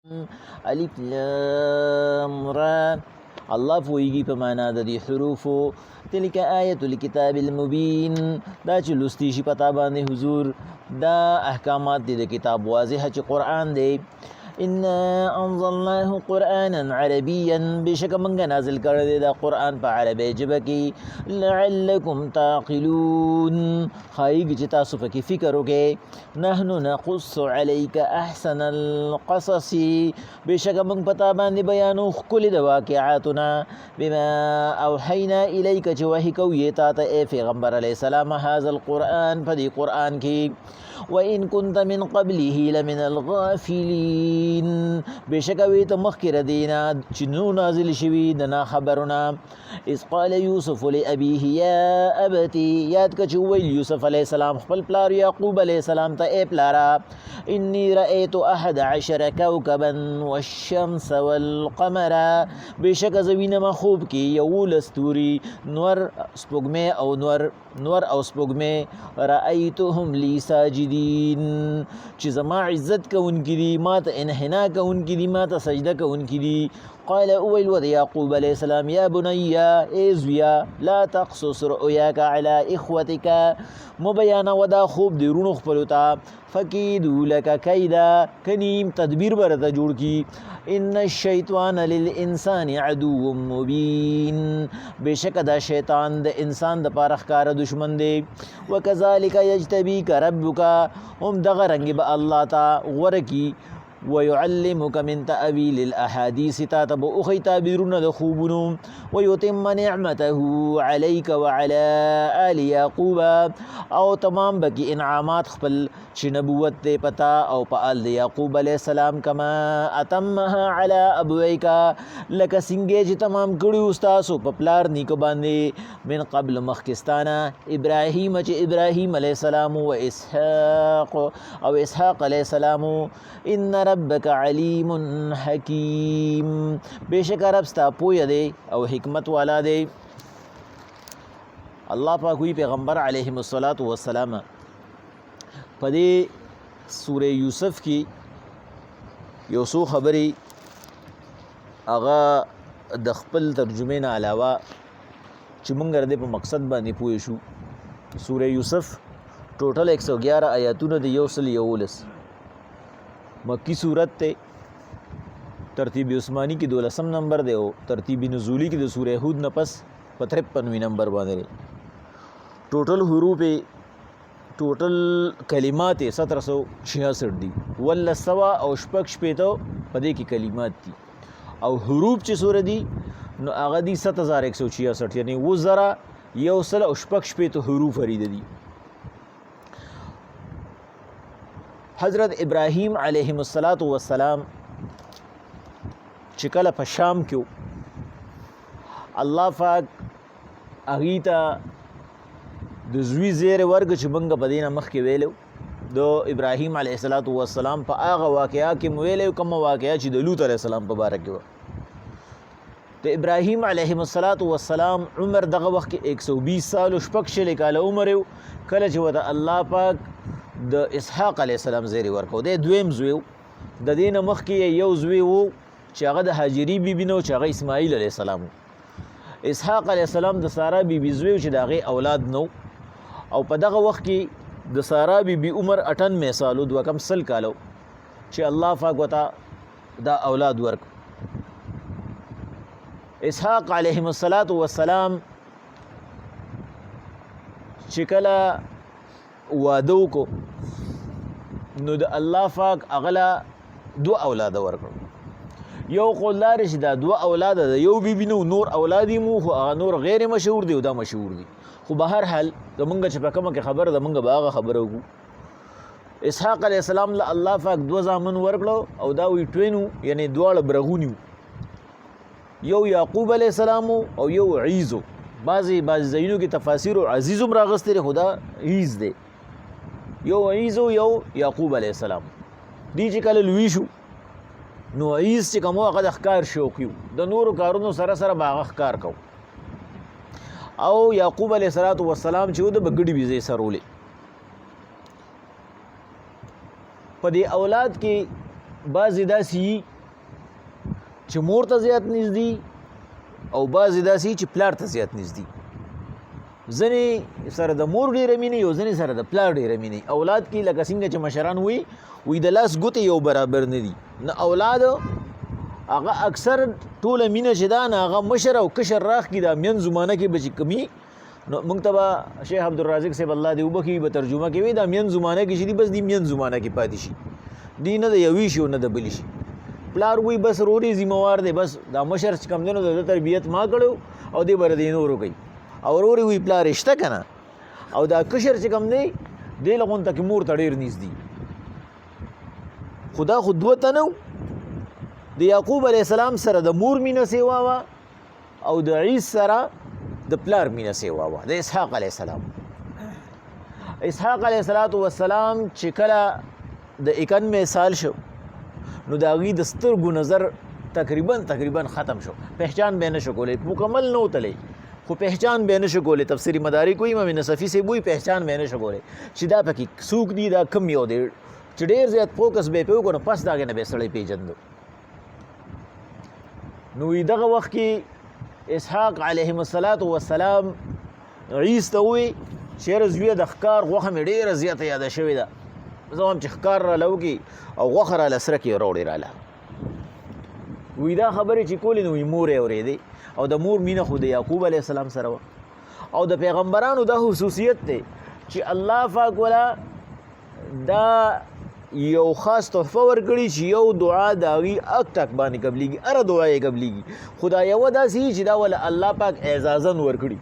الف لام را. الله پوهیږي په معنا د دې حروفو. تلک آیت الکتاب المبین، دا چې لوستی شي پتا باندې حضور، دا احکامات دي د کتاب واضح چې قرآن دی. انا انزلناه قرآنا عربيا، بشک منګه نازل کړی دی دا قرآن په عربی ژبه کې. لعلکم تعقلون، ښایي چې تاسو پکې فکر وکړئ. نحن نقص عليك احسن القصص، بشک موږ پتا باندې بیانو ښکلي د واقعاتونه. بما اوحینا الیک، چې وحی کوو یې تا ته ای پیغمبر علیه السلام، هذا القرآن، په دې قرآن کې. وإن كنت من قبله لمن الغافلين، بشک وی ته مخکې ردینا چې نو نازل شوي د نا خبرونه. اذ قال یوسف لأبیه یا ابتی، یاد که چې وویل یوسف علیه السلام خپل پلار یعقوب علیه السلام ته ای پلارا، انی رأیت 11 کوكبا والشمس والقمر، بشک زه وینم خوب کې 11 ستوري، نور سپوږمۍ او نور او سپوږمۍ. رأیتهم لی ساجدین، چې زما عزت کوونکي دي، ما ته انحنا کوونکي دي، ما ته سجده کوونکي دي. قال اویل ود یعقوب علیہ السلام، یا بنی ای زویا، لا تقصص رؤیاک علی اخوتک، مبیانا ودا خوب دی رونو خپلو ته. فکیدو لک کیدا، کنیم تدبیر برته جوړ کی. ان الشیطان للانسان عدو مبین، بشک دا شیطان د انسان د پاره ښکاره دشمن دی. وکذالک یجتبیک ربک، هم دغه رنګ به الله تا غوره کی. ويعلمك من تأويل الأحاديث، تاتب أخي تعبيرون دخوبنو. ويتم نعمته عليك وعلى آل يعقوب، او تمام بکی انعامات خپل چې نبوت دے پتا او پا آل دے یعقوب علیہ السلام، کما اتمها على ابویک، لکه څنګه چې تمام کړي استاسو په پلار نیکو باندې. من قبل مخکستانا ابراهیم، چې ابراهیم علیہ السلام و اسحاق او اسحاق علیہ السلام. ان ربک علیم حکیم، بشک رب ستا پوی دی او حکمت والا دی. الله پاک وی پیغمبر علیہ الصلوۃ والسلام په دې سورہ یوسف کې یو څو خبرې هغه د خپل ترجمه نه علاوه چې مونږ د په مقصد باندې پوه شو. سورہ یوسف ټوټل 111 آیاتونه د 111 مکی صورت ته. ترتیب عثمانی کې 12 نمبر دی او ترتیب نزولی کې د سورہ هود نه پس په 53 نمبر باندې. ټوټل حروف ټوټل کلمات 1766 دي، ول سوا او شپږ شپېته په دې کې کلمات دي، او حروف چې سورہ دي نو هغه دي 7166، یعنی 1000 حروف فرید دي. حضرت ابراهیم علیہ السلام چې کله په شام کې الله پاک هغې ته د زوی زیر ورکړه چې موږ په دې نه مخکې ویلو د ابراهیم علیه السلام په هغه واقعه کې مو ویلی کومه واقعه چې د لوط علیه السلام په باره کې وه. د ابراهیم علیه السلام عمر دغه وخت کې 120 سال او شپږ شلې کاله عمر و کله چې ورته الله پاک د اسحاق علیه السلام زیر ورکړو. دی دویم زوی و، د دې نه مخکې یو زوی و چې هغه د هاجري بیبي نه و چې هغه اسماعیل علیه السلام و. اسحاق علیه السلام د سارا بیبي زوی و چې د هغې اولاد نه و، او په دغه وخت کې د سارا بیبي عمر 98 سالو 2 کالو چې الله پاک ورته دا اولاد ورک. اسحاق علیه السلام چې کله واده وکړو نو د الله پاک هغه 2 اولاد ورکړو. یو قول لري چې دا 2 اولاد د یو بیبي نو نور اولادی مو، خو هغه نور غیر مشهور دی او دا مشهور دی. خو به هر حال زمونږ چې په کومه کې خبره ده مونږ به هغه خبره وکړو. اسحاق علیه السلام له الله پاک 2 زامن ورکړو او دا وی ټوینو، یعنی دواړه برغونی، یو یعقوب علیه السلام او یو عیزو. بعضی ځایونو کې تفاسیر او عزیز هم راغستې لري، خو دا عیز دی. یو عیزو یو یعقوب علیه السلام. دی چې کله لوی شو نو عیز چې کوم هغه د ښکار شوقي و، د نورو کارونو سره سره به هغه ښکار کو. او یعقوب علیه السلام چې و د به ګډې بیزې سرولې. په دې اولاد کې بعضې داسې چې مور ته زیات نږدې او بعضې داسې چې پلار ته زیات نږدې. ځینې سره د مور ډېره مینه او ځینې سره د پلار ډېره مینه. اولاد کې لکه څنګه چې مشران وایي د لاس ګوتې یو برابر نه دي. نه اولاد هغه اکثر ټوله مینه چې ده نه هغه مشر او کشر راخ کې دا مین زمانه کې به چې کمی نو موږ ته به شیخ عبدالرازق صاحب الله دې وبخي به ترجمه کوي دا مین زمانه کې چې دي بس دې مین زمانه کې پاتې شي دی نه د یوې شي او نه د بلې شي. پلار وایي بس روري ذمہوار دی بس دا مشر چې کوم دی نو د تربیت ما کړو او دې بره دې نورو کوي او روري وایي پلار شته که نه او دا کشر چې کوم دی دې له غونته کې مور ته ډېر نږدې. خو دا خو دوه تنه د یعقوب علیه السلام سره د مور مینه سیوا وه او د عیس سره د پلار مینه سیوا وه د اسحاق علیه السلام. اسحاق علیه السلام چې کله د 91 سال شو نو د هغې د سترګو نظر تقریبا ختم شو. پہچان به نه شو کولی مکمل نه وتلی خو پہچان به نه شو کولی. تفسیری مدارک وایي امام نصفي صاحب وایي پہچان به نه شو کولی چې دا پکې څوک دي دا کم یو دی چې ډېر زیات فوکس به یې پرې وکړو نو پس د هغې نه به یې سړی پېژندو. نو دغه وخت کې اسحاق علیهم السلام عیس ته ووایي چې یاره زویه د ښکار غوښه مې ډېره زیاته یاده شوې ده زه وایم چې ښکار راله وکړي او غوښه راله سره کړي راوړې راله. وایي دا خبرې چې کولې نو وایي مور یې اورېدې او د مور مینه خو د یعقوب علیه السلام سره وه. او د پیغمبرانو دا خصوصیت دی چې الله پاک ولا دا یو خاص تحفه ورکړي چې یو دعا د هغې اک تک باندې قبلیږي هره دعا یې قبلیږي. خو دا یوه داسې چې دا ولا الله پاک اعزازن ورکړي.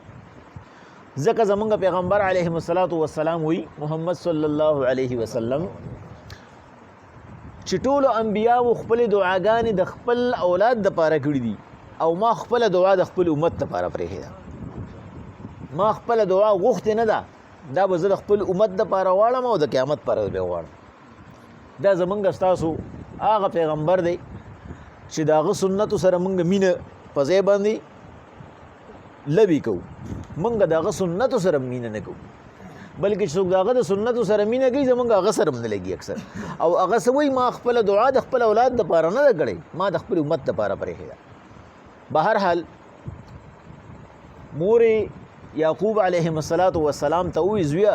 ځکه زمونږ پیغمبر علیهم السلام وایي محمد صلی الله علیه وسلم چې ټولو انبیاو خپلې دعاګانې د خپل اولاد دپاره کړي دي او ما خپله دعا د خپل امت دپاره پرېښې ده. ما خپله دعا غوښتې نه ده دا به زه د خپل امت دپاره غواړم او د قیامت پر ورځ به غواړم. دا زمونږ ستاسو هغه پیغمبر دی چې د هغه سنتو سره مونږ مینه په ځای باندې لبی کوو. مونږ د هغه سنتو سره مینه نه کوو بلکې چې څوک د هغه د سنتو سره مینه کوي زمونږ هغه سره هم نه لګي اکثر. او هغه څه وایي ما خپله دعا د خپل اولاد دپاره نه ده کړې ما د خپل امت دپاره پرېښې ده. بهرحال مور یعقوب علیهم السلام ته ووایي زویه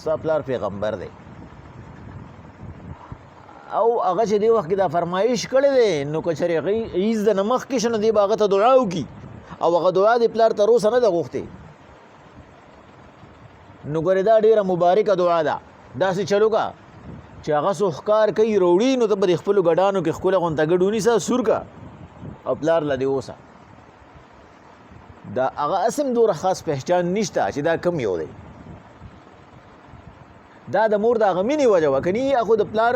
ستا پلار پیغمبر دی او هغه چې دې وخت کې دا فرمایش کړی دی نو که چېرې عیس د نه مخکې شه نو دې به هغه ته دعا وکړي او هغه دعا د پلار تر اوسه نه ده غوښتې. نو ګورې دا ډېره مبارکه دعا ده. داسې چلو که چې هغه څو ښکار کوي روړي نو ته به د خپلو ګډانو کې ښکله غونته ګډ ونیسه سور که او پلار له دې اوسه. دا هغه اسم دوره خاص پہچان نشته چې دا کم یو دی. دا د مور د هغه مینې وجه وه که نه خو د پلار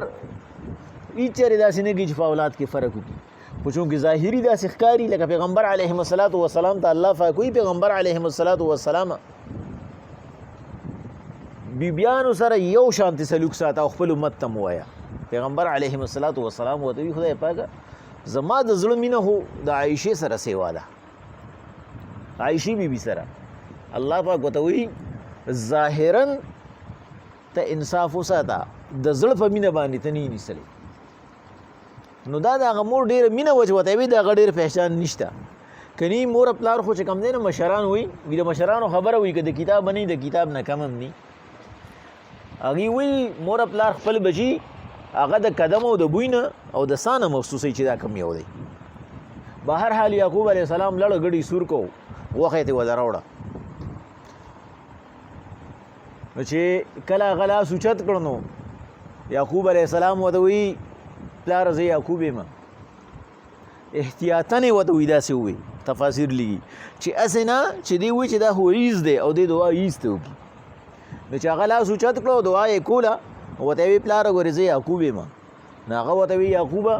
هېڅ چېرې داسې نه کېږي چې په اولاد کې فرق وکړي. خو چونکې ظاهري داسې ښکاري لکه پیغمبر علیهم السلام ته الله پاک وایي پیغمبر علیهم السلام بیبیانو سره یو شانتې سلوک ساته او خپل امت ته م ووایه. پیغمبر علیهم السلام ورته وایي خدای پاکه زما د زړه مینه خو د عایشې سره سیوا ده. عایشې بیبي سره الله پاک ورته وایي ظاهرا ته انصاف وساته د زړه په مینه باندې ته نه نیسلی. نو دا د هغه مور ډېره مینه وه چې ورته وایي د هغه ډېر پہچان نشته. که نه مور پلار خو چې کم دی نه مشران وایي د مشرانو خبره وایي که د کتاب نه د کتاب نه کم هم ني. هغې وایي مور پلار خپل بچي هغه د قدم او د بوی نه او د سا نه محسوسوي چې دا کم یو دی. بهرحال یعقوب علیه السلام لړه ګډې سور کو غوښه یې ترې ورته راوړه. نو چې کله هغه لاس اوچت کړ نو یعقوب علیه السلام ورته وایي پلاره زه یعقوب یم. احتیاطاً یې ورته وایي داسې ووایي تفاسیر لیکي چې هسې نه چې دې وایي چې دا خو عیس دی او دې دعا عیس ته وکړي. نو چې هغه لاس اوچت کړه او دعا یې کوله ورته وایي پلاره ګورې زه یعقوب یم. نو هغه ورته وایي یعقوبه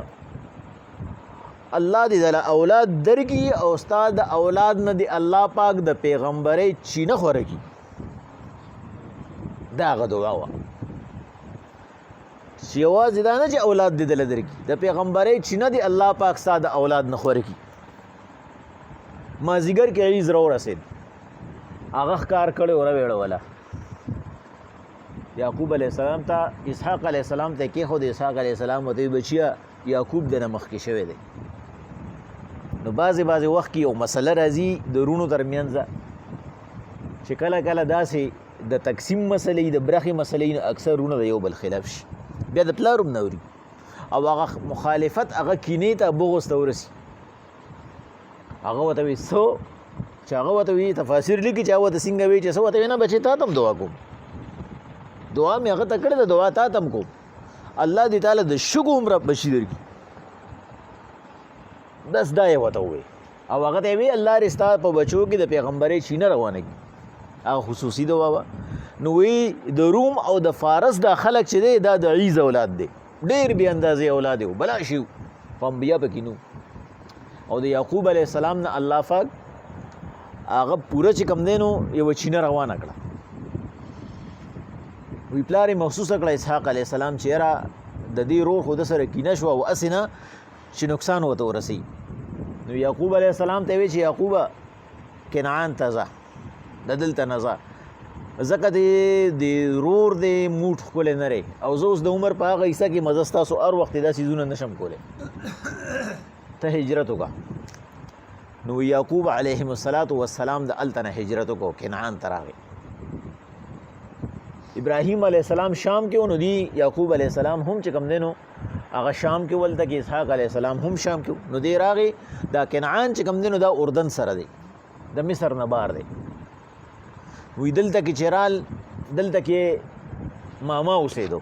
الله دې دله اولاد درکړي او ستا د اولاد نه دې الله پاک د پیغمبرۍ چینه خوره کړي. دا هغه دعا وه چې یوازې دا نه چې اولاد دې دله درکړي د پیغمبرۍ چینه دې الله پاک ستا د اولاد نه خوره کړي. مازدیګر کې عیز راورسېد هغه ښکار کړی ورویړوله یعقوب علیه السلام ته اسحاق علیه السلام ته کېښود. اسحاق علیه السلام ورته وایي بچیه یعقوب د نه مخکې شوی دی نو بعضې وخت کې یو مسله راځي د رونو ترمنځ چې کله داسې د تقسیم مسلې د برخې مسلې نه اکثر رونه د یو بل خلاف شي بیا د پلار هم نه اوري او هغه مخالفت هغه کینې ته بغض ته ورسي هغه ورته وایي څه چې هغه ورته وایي تفاسیر لیکي چې هغه ورته څنګه وایي چې څه ورته وایي نه بچې تا ته هم دعا کوم دعا مې هغه ته کړې ده دعا تا ته هم کوم الله دې تعالی د شګو عمره بچي درکړي بس دا یې ورته ووایي او هغه ته یې وایي الله دې ستا په بچو کې د پیغمبرۍ چینه روانه کړي هغه خصوصي دعا وه نو وی د روم او د فارس دا خلک چې دی دا د عیز اولاد دی ډېر بې اندازې اولاد یې بلا شي په انبیا پکې نو او د یعقوب علیه السلام نه الله پاک هغه پوره چې کوم دی نو یوه چینه روانه کړه وی پلار یې محسوسه کړه اسحاق علیه السلام چې یاره د دې روح خو د سره کینه شوه او هسې نه چې نقصان ورته ورسوي نو یعقوب علیه السلام ته وی چې یعقوبه کنعان ته ځه د دلته نه ځه ځکه د رور د موټ ښکلی نه رهی او زه اوس د عمر په هغه حصه کې مزه ستاسو هر وخت دا څیزونه نشم کولی ته هجرت وکړه نو یعقوب علیهم السلام د هلته نه هجرت وکړو کنعان ته راغی ابراهیم علیه السلام شام کې و نو دی یعقوب علیه السلام هم چې کوم دی نو هغه شام کې ولته کې اسحاق علیه السلام هم شام کې نو دی راغی دا کنعان چې کوم دی نو دا اردن سره دی د مصر نه بار دی وی دلته کې چرال دلته کې ماما اوسېدو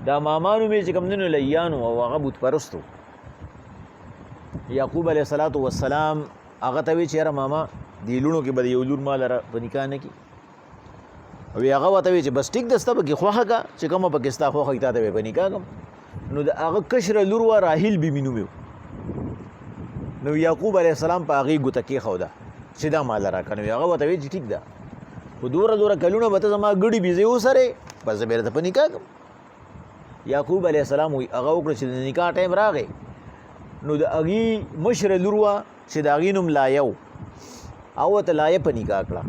دا ماما نوم یې چې کوم دی نو لیانو او هغه بت پرستو یعقوب علیه السلام هغه ته وی چې یاره ماما دې لوڼو کې به د یو لور ما لره په نکاح نه کړي او هغه ورته وی چې بس ټیک ده ستا پکې خوښه کا چې کومه پکې ستا خوښه وي تا ته به په نکاح کړم نو د هغه کشره لور وه راحیل بیبي نوم یې نو یعقوب علیه السلام په هغې ګوته کېښوده چې دا ما لره که نو هغه ورته وی چې ټیک ده خو دوره کلونه به ته زما ګډې بیزې وسرې بس زه به درته په نکاح کړم یعقوب علیه السلام وی هغه وکړه چې د نکاح ټایم راغی نو د هغې مشره لور وه چې د هغې نوم لایه و او ورته لایه په نکاح کړه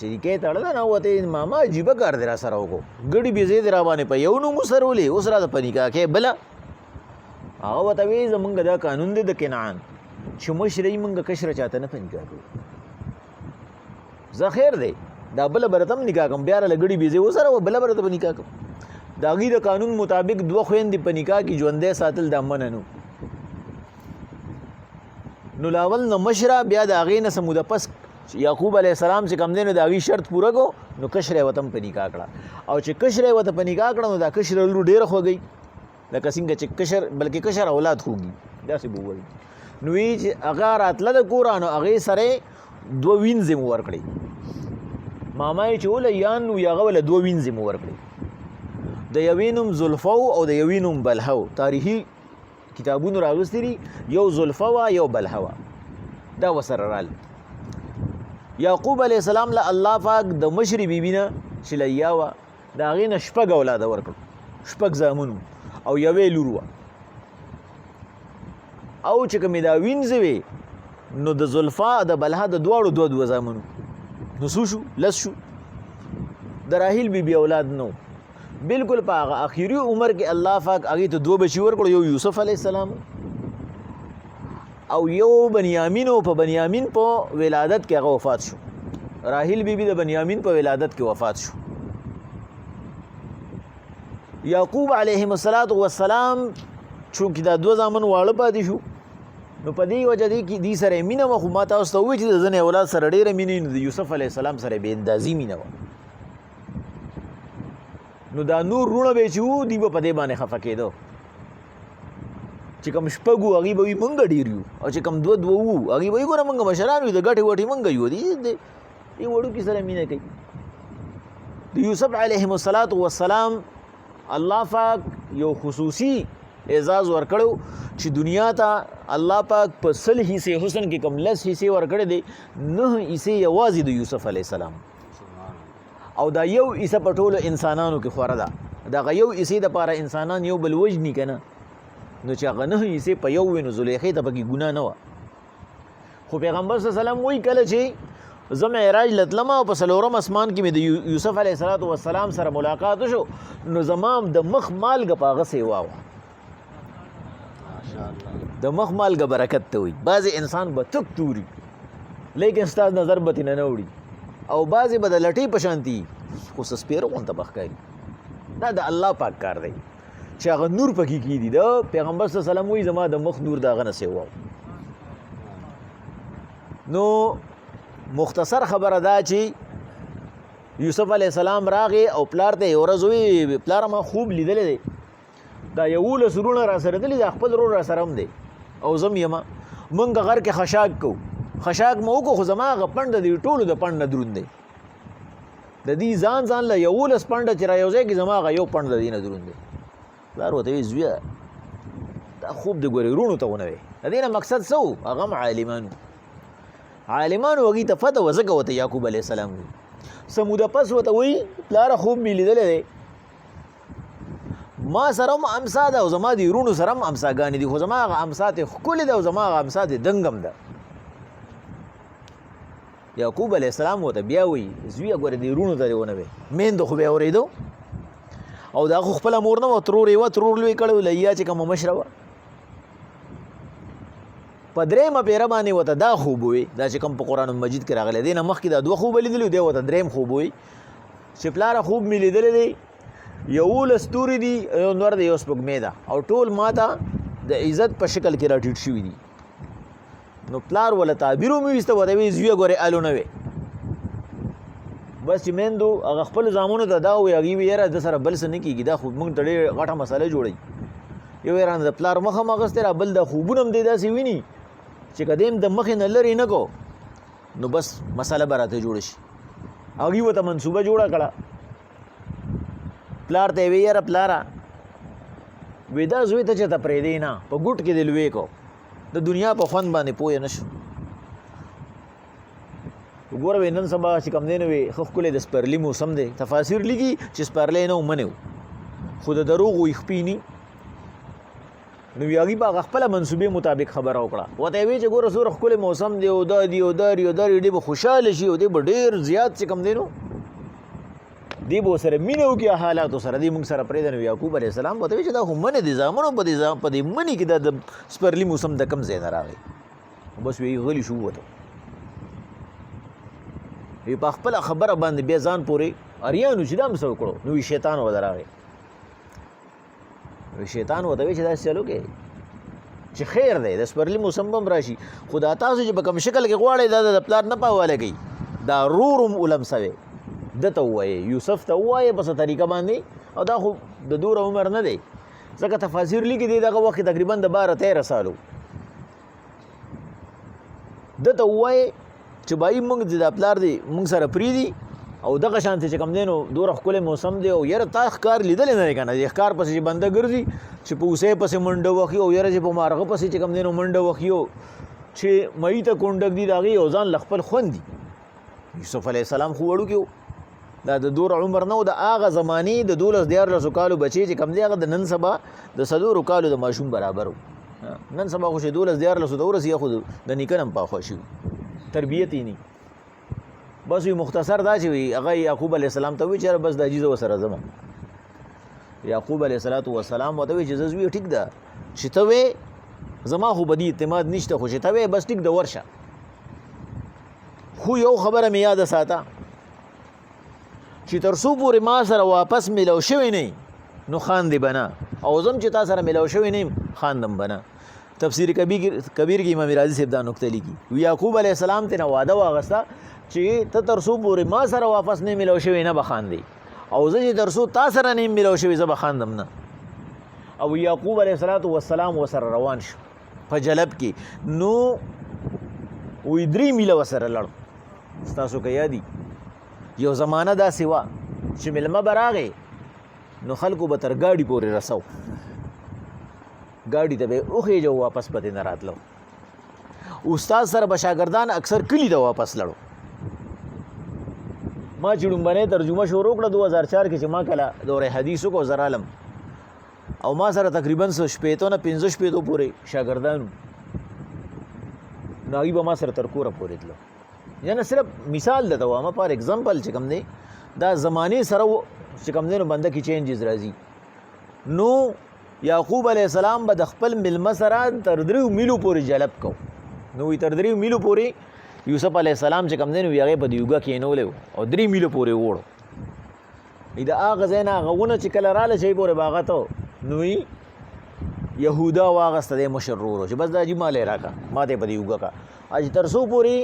شریکې تړله نه ورته ماما عجیبه کار دی را سره وکړو ګډې بیزې دې را باندې په یو نوم وسرولې اوس راته په نکاح کې بله هغه ورته وایي زمونږ دا قانون دی د کنعان چې مشره یې مونږ کشره چاته نه په نکاح کوو زه خیر دی دا بله به راته هم نکاح کړم بیا راله ګډې بیزې وسره وه بله به راته په نکاح کړم د هغې د قانون مطابق دوه خویندې په نکاح کې ژوندی ساتل دا منع نو نو لاول نه مشره بیا د هغې نه څه موده پس یعقوب علیه السلام چې کوم دی نو د هغې شرط پوره کړو نو کشره یې ورته هم په نکاح کړه او چې کشره یې ورته په نکاح کړه نو دا کشره لور ډېره خوږی لکه څنګه چې بلکې کشر اولاد خوږي داسې به ووایي نو وی چې هغه راتله د کوره نو هغې سره یې دوه وینځې مو ورکړې ماما یې چې ولیان نو هغه وله دوه وینځې مو ورکړې د یوې نوم زلفه او د یوې نوم بلحه تاریخي کتابونو راغوستي دي یو زلفه وه یو بلحه وه دا ورسره رال یعقوب علیه السلام له الله پاک د مشرې بیبي نه چې لیا وه د هغې نه شپږ اولاده ورکړو شپږ زامن او یوې لور وه او چې کومې دا وینځې وې نو د زلفا د بلحه د دواړو دوه زامنو نو څو شو لس شو د راحیل بیبي اولاد نو بالکل په هغه اخري عمر کې الله پاک هغې ته دوه بچي ورکړو یو یوسف علیه السلام او یو بنیامین او په بنیامین په ولادت کې هغه وفات شو راحیل بیبي د بنیامین په ولادت کې وفات شو یعقوب علیهم السلام چونکې دا دوه زامن واړه پاتې شو نو په دې وجه دی کې دې سره یې مینه وه خو ما تاسو ته ووایي چې د ځینې اولاد سره ډېره مینه وي نو د یوسف علیه السلام سره یې بې اندازي مینه وه نو دا نور وروڼه به یې چې وو دوی به په دې باندې خفه کېده چې کوم شپږ وو هغې به وي مونږ ډېر یو او چې کوم دوه وو هغې به وي ګوره مونږ مشران یو د ګټې وټې مونږ یو دې وړوکي سره مینه کوي د یوسف علیهم السلام الله پاک یو خصوصي اعزاز ورکړو چې دنیا ته الله پاک په 100 حصې حسن کې کم لس حصې ورکړی دی 9 حصې یوازې د یوسف علیه السلام او دا یو حصه په ټولو انسانانو کې خوره ده دغه یو حصې دپاره انسانان یو بل وژني که نه نو چې هغه 9 حصې په یو وي نو زلیخې ته پکې ګناه نه وه خو پیغمبر صلی الله علیه وسلم وایي کله چې زه معراج لتلم او په څلورم اسمان کې مې د یوسف علیه السلام سره ملاقات وشو نو زما د مخ مالګه په هغه سیوا وه د مخ مالګه برکت ته وي. بعضې انسان به تک توري لیکن ستاسو نظر به ترې نه وړي، او بعضې به د لټۍ په شانتي خو څه سپېره غونته به ښکاري. دا د الله پاک کار دی چې هغه نور پکې کېدي. د پیغمبر صلی الله علیه وسلم وایي زما د مخ نور د هغه نه سیوا. نو مختصر خبره دا چې یوسف علیه السلام راغی او پلار ته یې ورځ ووایي پلاره ما خوب لیدلی دی، دا 11 وروڼه را سره دلي، دا خپل ورور را سره هم دی او زه م یمه. موږ غر کې خشاک کوو، خشاک مو وکړو خو زما هغه پنډه دی ټولو د پنډ نه دروند دی. د دې ځان له 11 پنډه چې را یو ځای کې زما هغه یو پنډ د دې نه دروند دی. پلار ورته وایي زویه دا خوب د ګورې وروڼو ته ونه وی. د دې نه مقصد څه و؟ هغه هم عالمانو هغوی ته فتح و ځکه ورته یعقوب علیه السلام وایي. سموده پس ورته وایي پلاره خوب مې لیدلی دی، ما سره هم امسا ده او زما د وروڼو سره هم امساګانې دي، خو زما هغه امسا ته ښکلې ده او زما هغه امسا ته دنګم ده. یعقوب علیه السلام ورته بیا وایي زویه ګوره دې وروڼو ته دې ونه وی. میندو خو بیا اورېدو او دا خو خپله مور نه وه، ترور یې وه، ترور لوی کړی و، لیا چې کومه مشره وه. په درېیمه پیره باندې ورته دا خوب ووی، دا چې کوم په قرآن مجید کې راغلی. دې نه مخکې دا 2 خوبه لیدلي، دی ورته درېیم خوب ووی چې پلاره خوب مې لیدلی دی 11 ستوري دي، یو نور دی، یو سپوږمۍ ده، او ټول ما ته د عزت په شکل کې راټیټ شوي دي. نو پلار وله تعبیر هم ویسته، ورته وایي زویه ګورې الو نه وی. بس چې میندو هغه خپلو زامنو ته دا وایي، هغوی وایي یاره د سره بل څه نه کېږي، دا خو موږ ته ډېر غټه مسله جوړوي. یو یې رانه د پلار مخ هم اخیستی را، بل دا خوبونه هم دی داسې ویني چې که دی هم د مخې نه لرې نه کو نو بس مسله به راته جوړه شي. هغوی ورته منصوبه جوړه کړه. پلار ته یې وی یاره پلاره وی دا زوی ته چې ته پرېږدی نه، په ګوټ کې دې لوی کو، د دنیا په خوند باندې پوه نه شو. وګوره وی نن سبا چې کوم دی نو وی ښه ښکلی د سپرلي موسم دی، تفاسیر لیکي چې سپرلی نه و منې و، خو د دروغو یخپیني. نو هغوی به هغه خپله منصوبې مطابق خبره وکړه. ورته یې وی چې ګوره څومره ښکلی موسم دی او دا دي او دا دي او دا دی، دی به خوشحاله شي او دی به ډېر زیات چې کوم دی نو دی به ورسره مینه وکړي حالاتو سره، دی موږ سره پرېږده. نو یعقوب علیه السلام ورته وایي چې دا خو منې دي زامنو، په دې منې کې دا د سپرلي موسم د کوم ځای نه راغی. بس وی غلی شو وته. وی په خپله خبره باندې بیا ځان پورې اریانو چې دا هم څه وکړو. نو وی شیطان ورته راغی. وی شیطان ورته وایي چې داسې چل وکړئ چې خیر دی، د سپرلي موسم به هم راشي، خو دا تاسو چې په کوم شکل کې غواړئ دا د پلار نه پاواله کوي، دا رور هم ولمسوئ. ده ته ووایې، یوسف ته ووایې په څه طریقه باندې، او دا خو د دوره عمر نه دی، ځکه تفاسیر لیکي دی دغه وخت تقریبا د 12-13 سالو. ده ته ووایې چې بایي موږ د پلار دی موږ سره پرېږدي او دغه شانتې چې کوم دی نو دوره ښکلی موسم دی، او یاره تا ښکار لیدلی نه دی که نه، د ښکار پسې چې بنده ګرځي چې په اوسۍ پسې منډه وهي او یاره چې په مارغه پسې چې کوم دی نو منډه وهي او چې مئی ته کونډک دي د هغې یو ځان له خپل خوند دي. یوسف علیه السلام خو وړوکی و، دا د دوره عمر نه و، د هغه زمانې د 12-14 کالو بچی چې کوم دی هغه د نن سبا د 4 کالو د ماشوم برابر و. نن سبا خو چې 12-14 د ورسې خو د نیکه نه هم پاخوا شوي، تربیت یې نه. بس وی مختصر دا چې وی هغه یعقوب علیه السلام ته وی چې بس دا جیزه وسره ځم. یعقوب علیه السلام ورته وی چې زه زوی ټیک ده چې ته وې زما خو بدي اعتماد نشته، خو چې ته وې بس ټیک ده ورشه، خو یو خبره مې یاده ساته چې تر څو پورې ما سره واپس میلاو شوی نه نو خاندې به نه، او زم چې تا سره میلاو شوی نه یم خاندم به نه. تفسیر کبیر کې امام رازي صاحب دا نکته لیکي. یعقوب علیه السلام ته نه واده واغسته چې ته تر څو پورې ما سره واپس نه میلاو شوی نه به خاندې، او زه چې تر څو تا سره نه یم میلاو شوی زه به خاندم نه. او یعقوب علیه السلام ورسره روان شو په جلب کې. نو وی 3 میله ورسره لړ. ستاسو که یادي یو زمانه داسې وه چې میلمه به راغی نو خلکو به تر ګاډي پورې رسو، ګاډي ته به یې وخېجو واپس پتې نه راتلو. استاد سره به شاګردان اکثر کلي ته واپس لړو. ما چې ډومبنۍ ترجمه شروع کړه 2004 کې چې ما کله دوره حدیث وکړو زر عالم، او ما سره تقریبا 15 نه 15 پورې شاګردانو، نو هغوی به ما سره تر کوره پورې تلو. یعنی صرف مثال درته وایم فار ایگزامپل چې کوم دی دا زمانې سره چې کوم دی نو بنده کې چینجز راځي. نو یعقوب علیه السلام به د خپل میلمه سره تر 3 میلو پورې جلب کو. نو تر 3 میلو پورې یوسف علیه السلام چې کوم دی نو هغې په دې اوږه کېنولی او 3 میلو پورې وړو. د هغه ځای نه هغه ونه چې کله راله چې پورې به هغه ته نو یهودا واغسته دی مشر ورو چې بس دا جي مالی راکړه ما ته یې په دې اوږه کا. چې تر څو پورې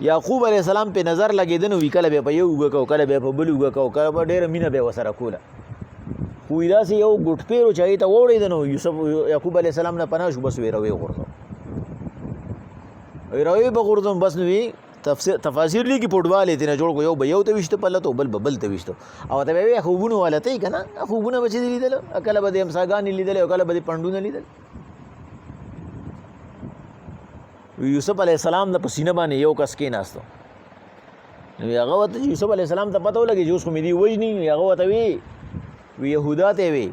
یعقوب علیه السلام په نظر لګېده نو وي کله به په یو اوږه کو کله به په بل اوږه کو کله به ډېره مینه به یې ورسره کوله. خو داسې یو ګوټپېرو چې هغې ته واوړېده نو یعقوب علیه السلام نه پناه شو بس ویې روی غورځو روی به غورځوم بس نو وی تفاسیر لیکي فوټبال یې ترېنه جوړ کړو یو به یو ته ویشته پله ته بل به بل ته ویشته او ته به وی خوبونه والا ته یې که نه خوبونه به چې دې لیدله کله به د امساګانې لیدلې او کله به دې پنډونه لیدل. یوسف علیه السلام د په سینه باندې یو کس کېناستو نو هغه ورته یوسف علیه السلام ته پته ولګي چې اوس خو مې دې وژني هغه ورته وی یهودا ته وی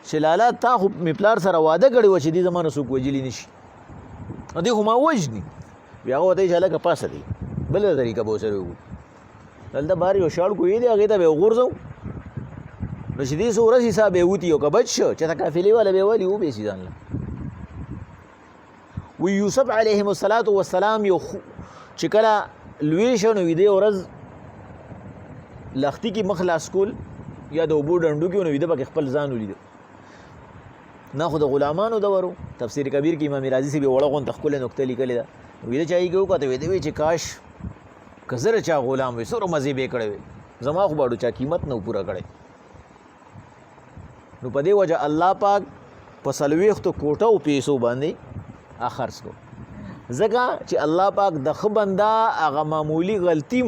چې لالا تا خو مې پلار سره واده کړی و چې دې زما نه څوک وجلی نه شي نو دې خو ما وژني. بیا هغه ورته وایي چې هلکه پاسه دی بله طریقه به ورسره وکړو دلته بهر یو شاړ کوی دی هغې ته به یې وغورځو نو چې دې څو ورځې سا به یې وتي او که بچ شو چې ته قافلې والا به یې ولي وبېسي ځان له. وی یوسف علیهم السلام یو چې کله لوی شو نو دې ورځ لښتي کې مخ لاس کول یا د اوبو ډنډو کې نو ویده پکې خپل ځان ولیده. نه خو د غلامانو دور و. تفسیر کبیر کې امام رازي صاحب وړه غونته ښکلې نکته لیکلې ده ویده چا یې کې وکړه ویده وی چې کاش که زه چا غلام وي څومره مزې به یې کړی وی زما خو باډو چا قیمت نه و پوره کړی. نو په دې وجه الله پاک په 40 کوټو پیسو باندې خرڅ کړو ځکه چې الله پاک د ښه بنده هغه معمولي غلطیم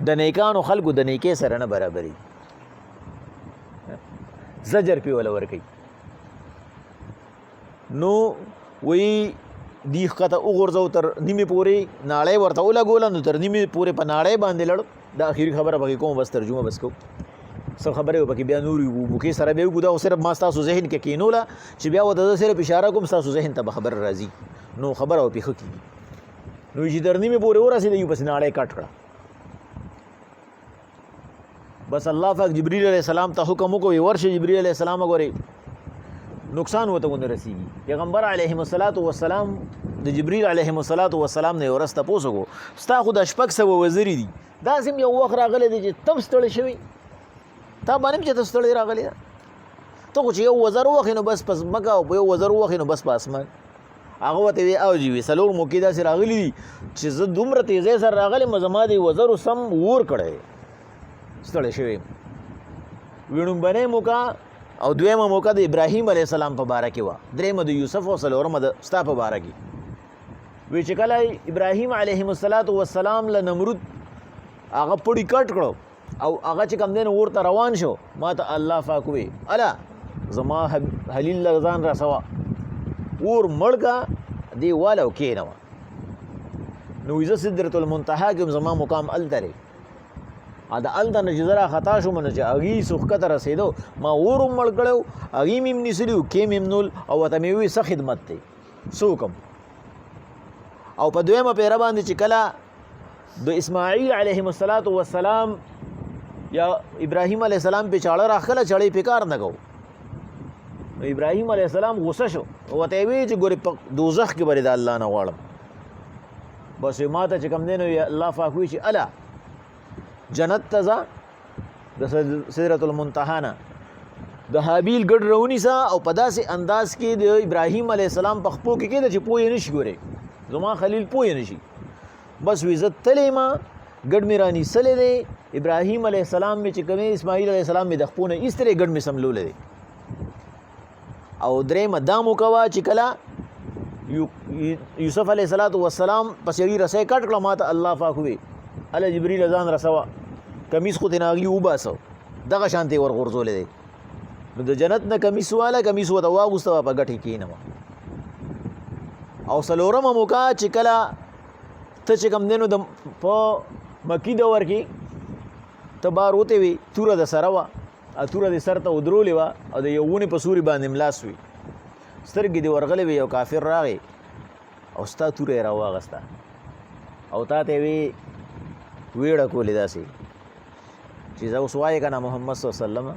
د نیکانو خلکو د نیکۍ سره نه برابري زجر پې وله ورکوي. نو وی دی ښکته وغورځو تر نیمې پورې ناړۍ ورته ولګوله نو تر نیمې پورې په ناړۍ باندې لړ دا اخري خبره پکې کوم بس ترجمه بس کوم څه خبرې و پکې بیا نورې بوکې سره به وګو دا خو صرف ما ستاسو ذهن کې کینوله چې بیا ورته زه صرف اشاره کوم ستاسو ذهن ته به خبره راځي نو خبره به ښه کېږي. نو چې تر نیمې پورې ورسېده یو پسې ناړۍ کټ کړه بس الله پاک جبرئیل علیه السلام ته حکم وکړو ورشه جبرئیل علیه السلام وګورئ نقصان ورته ونه رسېږي. پیغمبر علیهم السلام د جبرئیل علیهم السلام نه یو ورځ تپوس وکړو ستا خو د 600 وزرې دي داسې هم یو وخت راغلی دی چې تم ستړی شوي تا باندې هم چې ته ستړی راغلی ده ته خو چې یو وزر ووخې نو بس په ځمکه او په یو وزر ووخې نو بس په اسمان. هغه ورته وی او جي وي 4 موقع داسې راغلي دي چې زه دومره تیزۍ سره راغلی م زما د وزرو سم ور کړی ستړی شوی. لومړنۍ موقع او دویمه موقع د ابراهیم علیه السلام په باره کې وه درېیمه د یوسف او څلورمه د ستا په باره کې وی چې کله ابراهیم علیهم السلام له نمرود هغه پړي کټ کړو او هغه چې کوم دی نو ورته روان شو ما ته الله پاک وی الا زما حلیل له ځان رسوه اور مړ کا دی واله کېنوه نو زه سدرة المنتهی کې زما مقام هلته دی دا هلته نه چې زه راخطا شوم نو چې هغې سوښکته رسېدو ما اور هم مړ کړی و هغې مې هم نیسلي و کې مې هم نول او ورته مې وویل څه خدمت دی څه وکړم. او په دویمه پیره باندې چې کله د اسماعیل علیهم السلام یا ابراهیم علیه السلام پې چاړه راخله چړې پې کار نه کوو نو ابراهیم علیه السلام غصه شو ورته یې ویل چې ګورې په دوزخ کې به د الله نه غواړم بس ما ته چې کوم دی نو الله پاک وایي چې الا جنت ته ځه د سدرة المنتهی نه د حابیل ګډ راونیسه او په داسې انداز کې د ابراهیم علیه السلام په خپو کې کېده چې پوه یې نشي ګورې زما خلیل پوه یې نشي بس وی زه تلی ما ګډ مې رانیسلی دی ابراهیم علیه السلام مې چې کوم اسماعیل علیه السلام مې د خپو نه ایستلی ګډ مې سملولی دی. او درېیمه دا موقع وه چې کله یوسف علیه السلام پس یوې رسۍ کټ کړه ما ته الله پاک وی اله جبریل ځان رسوه کمیس خو ترې نه اغلي وباسه دغه شانتې ورغورځولی دی نو د جنت نه کمیس واله کمیس ورته واغوسته په ګټې کېنوه. او څلورمه موقع چې کله ته چې کوم دی نو په مکي دور کې ته بار وتې وې توره د سره وه توره دې سر ته ودرولې وه او د یو ونې په سوري باندې ملاس وي سترګې دې ورغلې وې یو کافر راغی او ستا توره یې راواغسته او تا ته وی ویړه کولې داسې چې زه اوس وایې که نه محمد صلی الله علیه وسلم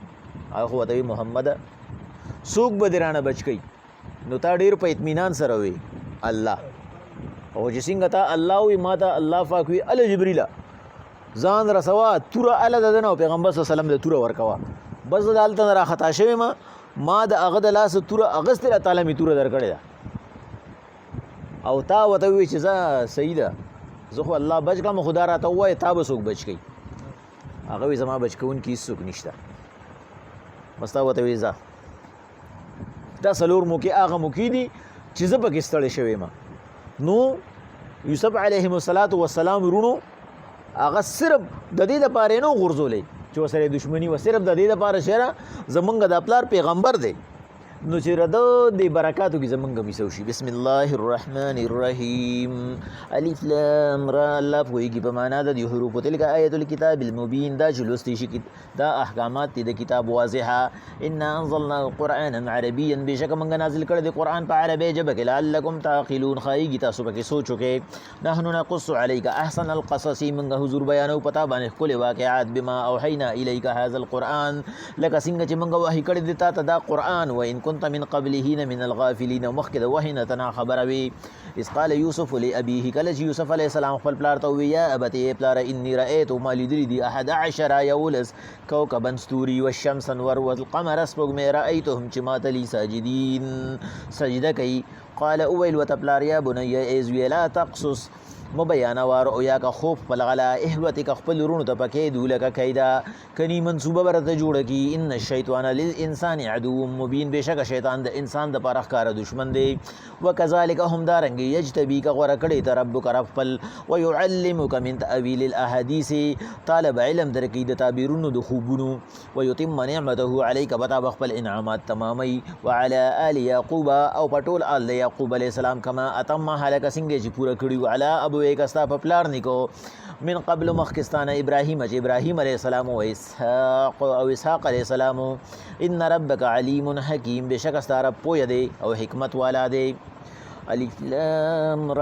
هغه خو ورته وي محمده څوک به دې رانه بچ کوي نو تا ډېر په اطمینان سره وي الله او چې څنګه تا الله وي ما ته الله پاک وي ال جبریله ځان رسوا توره اله د نه پیغمبر صلی الله علیه وسلم د توره ورکوا بس د هلته نه راخطا شوی ما د هغه د لاسه توره اغستې الله تعالی مې توره درکړې ده او تا ورته ووایي چې زه صحیح ده زه خو الله بچ کړم خدا راته ووایه تا به څوک بچ کوي هغه وایي زما بچ کوونکي هېڅوک نشته بس تا ورته وایي ځه دا څلور موقع هغه موقع دي چې زه پکې ستړی شوی یم نو یوسف علیهم السلام وروڼو هغه صرف د دې لپاره یې نه غورځولی چې ورسره دښمني وه صرف د دې لپاره چې زمونږ د پلار پیغمبر دی نو چې د دې برکاتو کې زمونږ میسو شي بسم الله الرحمن الرحیم الف لام را الله پوهېږي په معنا د دې حروفو تلک آیت الکتاب المبین دا چې لوستی شي دا احکامات دي د کتاب واضحه انا انزلنا قرآنا عربیا بېشکه موږ نازل کړی د قرآن په عربۍ ژبه کې لعلکم تعقلون ښایېږي تاسو پکې سوچ وکړئ نحن نقص علیک احسن القصص موږ حضور بیانو پتا باندې ښکلې واقعات بما اوحینا الیک هذا القرآن لکه څنګه چې موږ وحي کړی دی تا ته دا قرآن وان كنت من قبله من الغافلين مخکې د وحي نه تنا خبره وي اذ قال یوسف لابیه کله چې یوسف علیه السلام خپل پلار ته وویل یا ابتې پلاره انی رأیت ما لیدلي دي 11 یولس کوکبا ستوري والشمس انور والقمر سپوږمۍ رأیتهم چې ما ته لي ساجدین سجده کوي قال اویل ورته پلار یا بنی ای زویه لا تقصص مو بیانوه رؤیاک خوب خپل غلا احوتک خپل وروڼو ته پکې دو لکه کیدا کني منصوبه به راته جوړه کي ان الشیطان للانسان عدو مبین بېشکه شیطان د انسان دپاره ښکاره دشمن دی وکذلک همدارنګې یجتبیک غوره کړی ته ربک رب خپل ویعلمک من تأویل الاحادیث طالب علم درکوي د تعبیرونو د خوبونو ویتم نعمته علیک به تا به خپل انعامات تماموي وعلى آل یعقوب او په ټول آل د یعقوب علیه السلام کما اتمها لکه څنګه چې پوره کړي علی ابویک ستا په پلار نیکو من قبل مخکستانه ابراهیم چې ابراهیم علیه السلام او اسحاق علیه السلام ان ربک علیم حکیم بېشکه ستا رب پوهه دی او حکمت والا دی الف لام